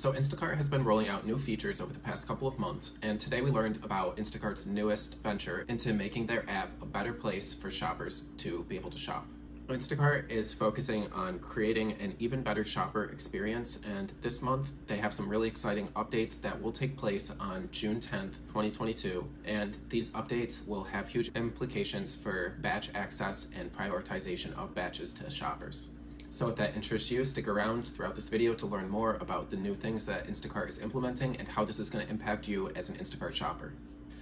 So Instacart has been rolling out new features over the past couple of months, and today we learned about Instacart's newest venture into making their app a better place for shoppers to be able to shop. Instacart is focusing on creating an even better shopper experience, and this month they have some really exciting updates that will take place on June 10th, 2022, and these updates will have huge implications for batch access and prioritization of batches to shoppers. So if that interests you, stick around throughout this video to learn more about the new things that Instacart is implementing and how this is going to impact you as an Instacart shopper.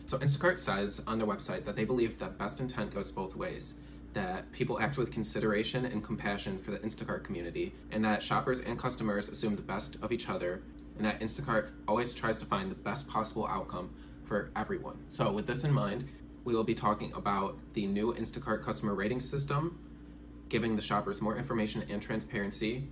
So Instacart says on their website that they believe that best intent goes both ways, that people act with consideration and compassion for the Instacart community, and that shoppers and customers assume the best of each other, and that Instacart always tries to find the best possible outcome for everyone. So with this in mind, we will be talking about the new Instacart customer rating system, giving the shoppers more information and transparency,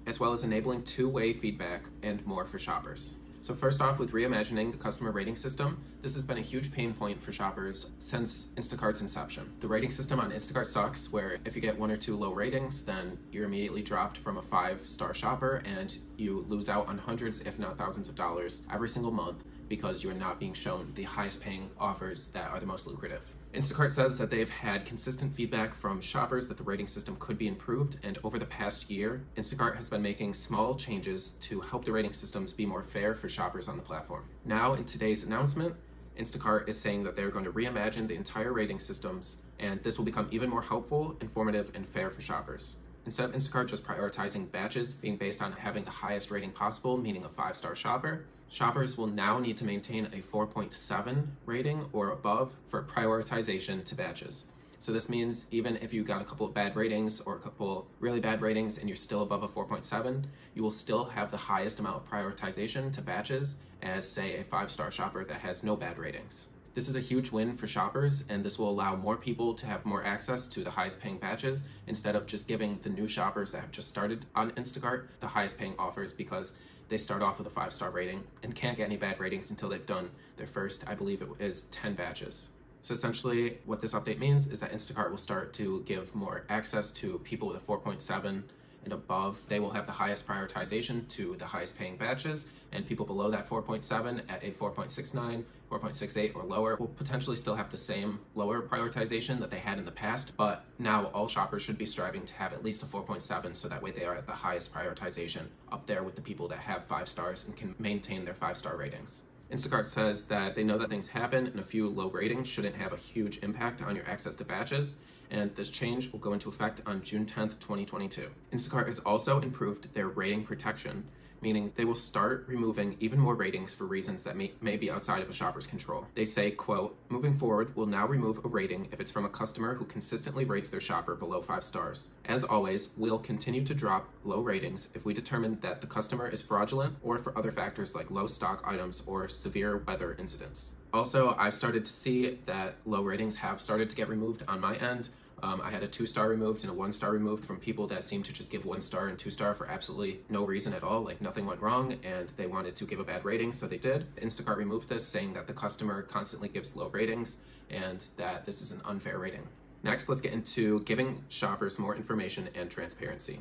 as well as enabling two-way feedback and more for shoppers. So first off, with reimagining the customer rating system, this has been a huge pain point for shoppers since Instacart's inception. The rating system on Instacart sucks, where if you get one or two low ratings, then you're immediately dropped from a 5-star shopper and you lose out on hundreds, if not thousands of dollars every single month because you are not being shown the highest paying offers that are the most lucrative. Instacart says that they've had consistent feedback from shoppers that the rating system could be improved, and over the past year, Instacart has been making small changes to help the rating systems be more fair for shoppers on the platform. Now, in today's announcement, Instacart is saying that they're going to reimagine the entire rating systems, and this will become even more helpful, informative, and fair for shoppers. Instead of Instacart just prioritizing batches being based on having the highest rating possible, meaning a 5-star shopper, shoppers will now need to maintain a 4.7 rating or above for prioritization to batches. So this means even if you got a couple of bad ratings or a couple really bad ratings and you're still above a 4.7, you will still have the highest amount of prioritization to batches as, say, a 5-star shopper that has no bad ratings. This is a huge win for shoppers, and this will allow more people to have more access to the highest paying batches instead of just giving the new shoppers that have just started on Instacart the highest paying offers because they start off with a 5-star rating and can't get any bad ratings until they've done their first, I believe it is 10 batches. So essentially what this update means is that Instacart will start to give more access to people with a 4.7 and above. They will have the highest prioritization to the highest paying batches, and people below that 4.7 at a 4.69, 4.68 or lower will potentially still have the same lower prioritization that they had in the past, but now all shoppers should be striving to have at least a 4.7 so that way they are at the highest prioritization up there with the people that have 5 stars and can maintain their 5-star ratings. Instacart says that they know that things happen and a few low ratings shouldn't have a huge impact on your access to batches, and this change will go into effect on June 10th, 2022. Instacart has also improved their rating protection, meaning they will start removing even more ratings for reasons that may be outside of a shopper's control. They say, quote, "Moving forward, we'll now remove a rating if it's from a customer who consistently rates their shopper below 5 stars. As always, we'll continue to drop low ratings if we determine that the customer is fraudulent or for other factors like low stock items or severe weather incidents." Also, I've started to see that low ratings have started to get removed on my end. I had a 2-star removed and a 1-star removed from people that seemed to just give 1-star and 2-star for absolutely no reason at all, like nothing went wrong, and they wanted to give a bad rating, so they did. Instacart removed this, saying that the customer constantly gives low ratings and that this is an unfair rating. Next, let's get into giving shoppers more information and transparency.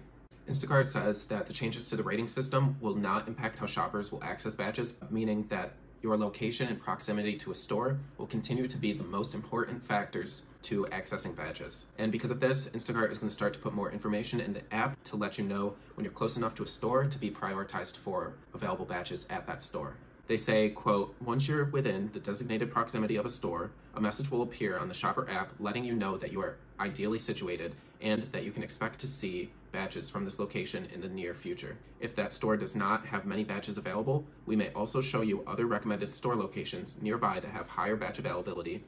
Instacart says that the changes to the rating system will not impact how shoppers will access batches, meaning that your location and proximity to a store will continue to be the most important factors to accessing badges. And because of this, Instacart is going to start to put more information in the app to let you know when you're close enough to a store to be prioritized for available badges at that store. They say, quote, "Once you're within the designated proximity of a store, a message will appear on the shopper app letting you know that you are ideally situated and that you can expect to see badges from this location in the near future. If that store does not have many badges available, we may also show you other recommended store locations nearby that have higher badge availability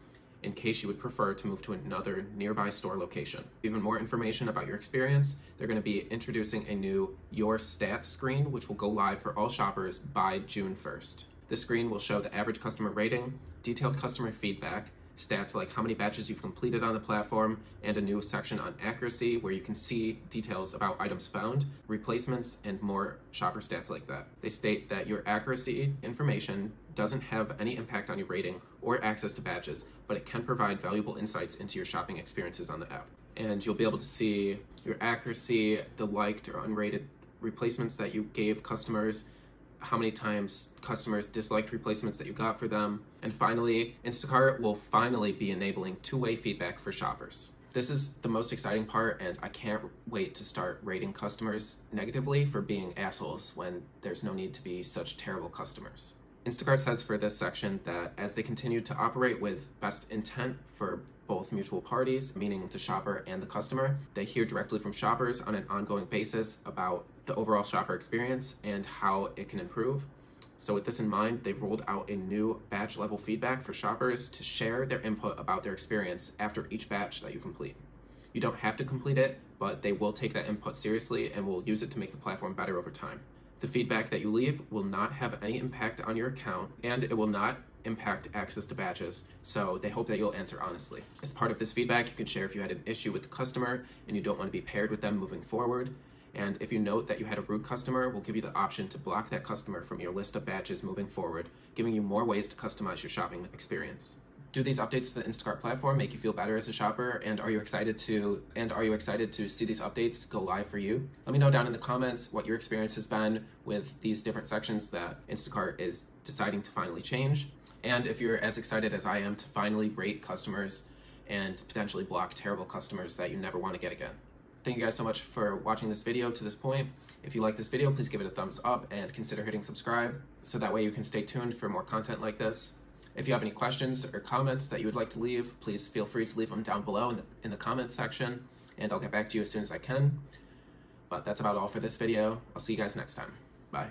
in case you would prefer to move to another nearby store location." Even more information about your experience, they're going to be introducing a new Your Stats screen, which will go live for all shoppers by June 1st. This screen will show the average customer rating, detailed customer feedback, stats like how many batches you've completed on the platform, and a new section on accuracy where you can see details about items found, replacements, and more shopper stats like that. They state that your accuracy information doesn't have any impact on your rating or access to badges, but it can provide valuable insights into your shopping experiences on the app. And you'll be able to see your accuracy, the liked or unrated replacements that you gave customers, how many times customers disliked replacements that you got for them. And finally, Instacart will finally be enabling two-way feedback for shoppers. This is the most exciting part, and I can't wait to start rating customers negatively for being assholes when there's no need to be such terrible customers. Instacart says for this section that as they continue to operate with best intent for both mutual parties, meaning the shopper and the customer, they hear directly from shoppers on an ongoing basis about the overall shopper experience and how it can improve. So with this in mind, they've rolled out a new batch level feedback for shoppers to share their input about their experience after each batch that you complete. You don't have to complete it, but they will take that input seriously and will use it to make the platform better over time. The feedback that you leave will not have any impact on your account, and it will not impact access to batches, so they hope that you'll answer honestly. As part of this feedback, you can share if you had an issue with the customer and you don't want to be paired with them moving forward. And if you note that you had a rude customer, we'll give you the option to block that customer from your list of batches moving forward, giving you more ways to customize your shopping experience. Do these updates to the Instacart platform make you feel better as a shopper? And are you excited to see these updates go live for you? Let me know down in the comments what your experience has been with these different sections that Instacart is deciding to finally change. And if you're as excited as I am to finally rate customers and potentially block terrible customers that you never want to get again. Thank you guys so much for watching this video to this point. If you like this video, please give it a thumbs up and consider hitting subscribe so that way you can stay tuned for more content like this. If you have any questions or comments that you would like to leave, please feel free to leave them down below in the comments section, and I'll get back to you as soon as I can. But that's about all for this video. I'll see you guys next time. Bye.